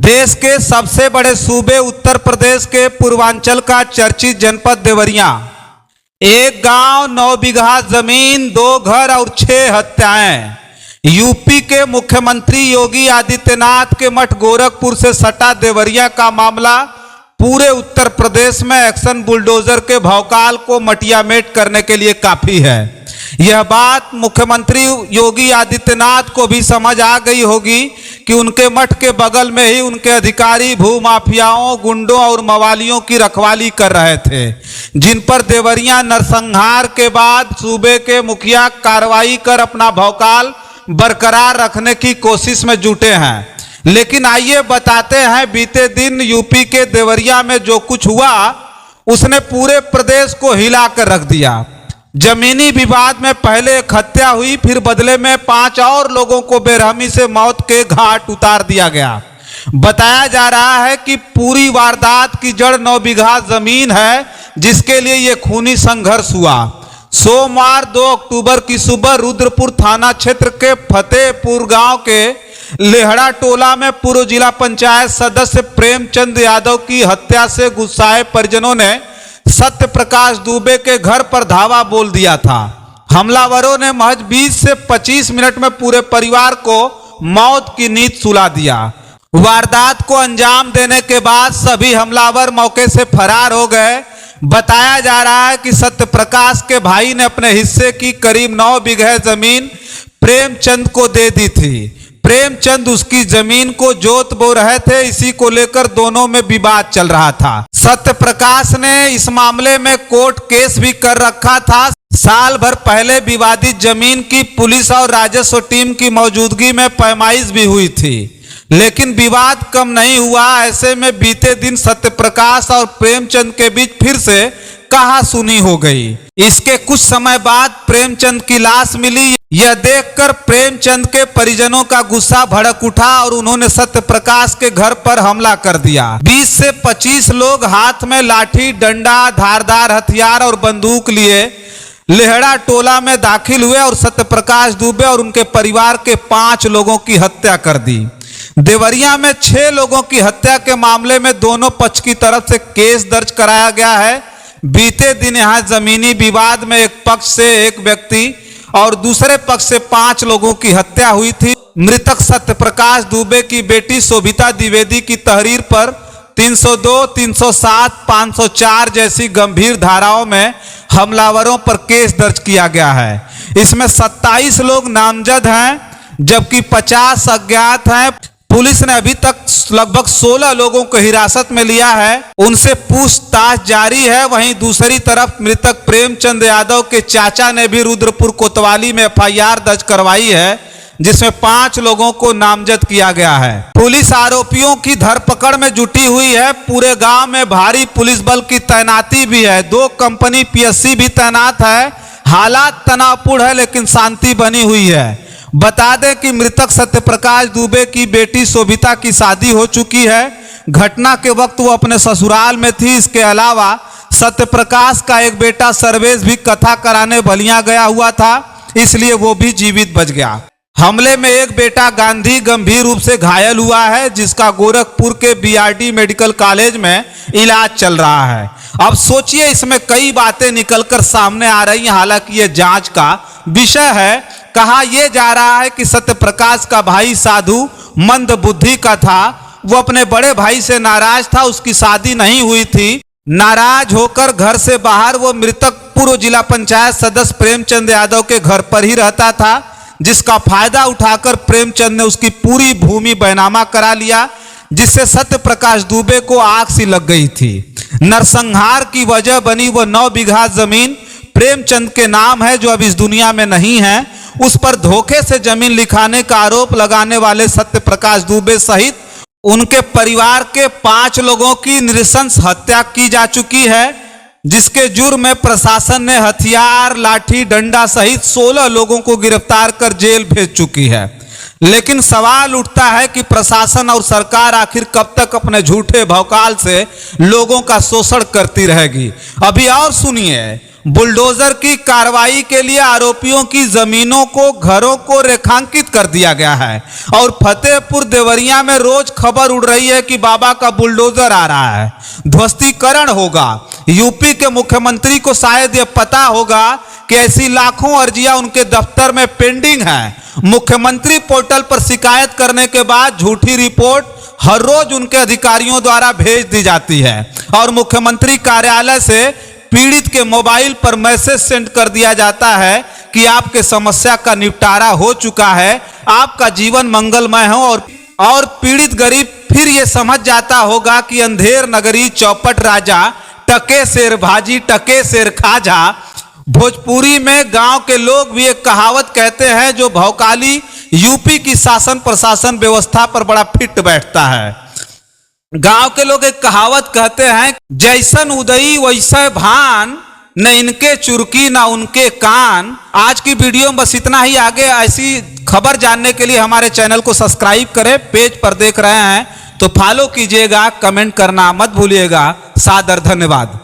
देश के सबसे बड़े सूबे उत्तर प्रदेश के पूर्वांचल का चर्चित जनपद देवरिया, एक गांव, 9 बीघा जमीन, 2 घर और 6 हत्याएं। यूपी के मुख्यमंत्री योगी आदित्यनाथ के मठ गोरखपुर से सटा देवरिया का मामला पूरे उत्तर प्रदेश में एक्शन बुलडोजर के भौकाल को मटियामेट करने के लिए काफी है। यह बात मुख्यमंत्री योगी आदित्यनाथ को भी समझ आ गई होगी कि उनके मठ के बगल में ही उनके अधिकारी भूमाफियाओं, गुंडों और मवालियों की रखवाली कर रहे थे, जिन पर देवरिया नरसंहार के बाद सूबे के मुखिया कार्रवाई कर अपना भौकाल बरकरार रखने की कोशिश में जुटे हैं। लेकिन आइए बताते हैं बीते दिन यूपी के देवरिया में जो कुछ हुआ उसने पूरे प्रदेश को हिला कर रख दिया। जमीनी विवाद में पहले एक हत्या हुई, फिर बदले में 5 और लोगों को बेरहमी से मौत के घाट उतार दिया गया। बताया जा रहा है कि पूरी वारदात की जड़ 9 बीघा जमीन है, जिसके लिए यह खूनी संघर्ष हुआ। सोमवार 2 अक्टूबर की सुबह रुद्रपुर थाना क्षेत्र के फतेहपुर गांव के लेहड़ा टोला में पूर्व जिला पंचायत सदस्य प्रेमचंद यादव की हत्या से गुस्साए परिजनों ने सत्य प्रकाश दुबे के घर पर धावा बोल दिया था। हमलावरों ने महज 20 से 25 मिनट में पूरे परिवार को मौत की नींद सुला दिया। वारदात को अंजाम देने के बाद सभी हमलावर मौके से फरार हो गए। बताया जा रहा है कि सत्य प्रकाश के भाई ने अपने हिस्से की करीब 9 बीघा जमीन प्रेमचंद को दे दी थी। प्रेमचंद उसकी जमीन को जोत बो रहे थे, इसी को लेकर दोनों में विवाद चल रहा था। सत्य प्रकाश ने इस मामले में कोर्ट केस भी कर रखा था। साल भर पहले विवादित जमीन की पुलिस और राजस्व टीम की मौजूदगी में पैमाइश भी हुई थी, लेकिन विवाद कम नहीं हुआ। ऐसे में बीते दिन सत्य प्रकाश और प्रेमचंद के बीच फिर से कहासुनी हो गई। इसके कुछ समय बाद प्रेमचंद की लाश मिली। यह देखकर प्रेमचंद के परिजनों का गुस्सा भड़क उठा और उन्होंने सत्य प्रकाश के घर पर हमला कर दिया। 20 से 25 लोग हाथ में लाठी, डंडा, धारदार हथियार और बंदूक लिए लेहड़ा टोला में दाखिल हुए और सत्य प्रकाश दुबे और उनके परिवार के 5 लोगों की हत्या कर दी। देवरिया में 6 लोगों की हत्या के मामले में दोनों पक्ष की तरफ से केस दर्ज कराया गया है। बीते दिन यहां जमीनी विवाद में एक पक्ष से एक व्यक्ति और दूसरे पक्ष से 5 लोगों की हत्या हुई थी। मृतक सत्य प्रकाश दुबे की बेटी शोभिता द्विवेदी की तहरीर पर 302, 307, 504 जैसी गंभीर धाराओं में हमलावरों पर केस दर्ज किया गया है। इसमें 27 लोग नामजद हैं, जबकि 50 अज्ञात हैं। पुलिस ने अभी तक लगभग 16 लोगों को हिरासत में लिया है, उनसे पूछताछ जारी है। वहीं दूसरी तरफ मृतक प्रेमचंद यादव के चाचा ने भी रुद्रपुर कोतवाली में FIR दर्ज करवाई है, जिसमें 5 लोगों को नामजद किया गया है। पुलिस आरोपियों की धरपकड़ में जुटी हुई है। पूरे गांव में भारी पुलिस बल की तैनाती भी है। 2 कंपनी PSC भी तैनात है। हालात तनावपूर्ण है, लेकिन शांति बनी हुई है। बता दें कि मृतक सत्य प्रकाश दुबे की बेटी शोभिता की शादी हो चुकी है। घटना के वक्त वो अपने ससुराल में थी। इसके अलावा सत्य प्रकाश का एक बेटा सर्वेश भी कथा कराने बलिया गया हुआ था, इसलिए वो भी जीवित बच गया। हमले में एक बेटा गांधी गंभीर रूप से घायल हुआ है, जिसका गोरखपुर के BRD मेडिकल कॉलेज में इलाज चल रहा है। अब सोचिए, इसमें कई बातें निकलकर सामने आ रही हैं। हालांकि ये जांच का विषय है। कहा यह जा रहा है कि सत्य प्रकाश का भाई साधु मंद बुद्धि का था। वो अपने बड़े भाई से नाराज था, उसकी शादी नहीं हुई थी। नाराज होकर घर से बाहर वो मृतक पूर्व जिला पंचायत सदस्य प्रेमचंद यादव के घर पर ही रहता था, जिसका फायदा उठाकर प्रेमचंद ने उसकी पूरी भूमि बैनामा करा लिया, जिससे सत्य प्रकाश दुबे को आग सी लग गई थी। नरसंहार की वजह बनी वो 9 बीघा जमीन प्रेमचंद के नाम है, जो अब इस दुनिया में नहीं है। उस पर धोखे से जमीन लिखाने का आरोप लगाने वाले सत्य प्रकाश दुबे सहित उनके परिवार के 5 लोगों की नृशंस हत्या की जा चुकी है, जिसके जुर्म में प्रशासन ने हथियार, लाठी, डंडा सहित 16 लोगों को गिरफ्तार कर जेल भेज चुकी है। लेकिन सवाल उठता है कि प्रशासन और सरकार आखिर कब तक अपने झूठे भौकाल से लोगों का शोषण करती रहेगी। अभी और सुनिए, बुलडोजर की कार्रवाई के लिए आरोपियों की जमीनों को, घरों को रेखांकित कर दिया गया है और फतेहपुर देवरिया में रोज खबर उड़ रही है कि बाबा का बुलडोजर आ रहा है, ध्वस्तीकरण होगा। यूपी के मुख्यमंत्री को शायद यह पता होगा कि ऐसी लाखों अर्जियां उनके दफ्तर में पेंडिंग हैं। मुख्यमंत्री पोर्टल पर शिकायत करने के बाद झूठी रिपोर्ट हर रोज उनके अधिकारियों द्वारा भेज दी जाती है और मुख्यमंत्री कार्यालय से पीड़ित के मोबाइल पर मैसेज सेंड कर दिया जाता है कि आपके समस्या का निपटारा हो चुका है, आपका जीवन मंगलमय हो। और पीड़ित गरीब फिर ये समझ जाता होगा कि अंधेर नगरी चौपट राजा, टके शेर भाजी टके शेर खाजा। भोजपुरी में गांव के लोग भी एक कहावत कहते हैं जो भौकाली यूपी की शासन प्रशासन व्यवस्था पर बड़ा फिट बैठता है। गांव के लोग एक कहावत कहते हैं, जैसन उदई वैसे भान, न इनके चुरकी न उनके कान। आज की वीडियो में बस इतना ही। आगे ऐसी खबर जानने के लिए हमारे चैनल को सब्सक्राइब करें। पेज पर देख रहे हैं तो फॉलो कीजिएगा, कमेंट करना मत भूलिएगा। सादर धन्यवाद।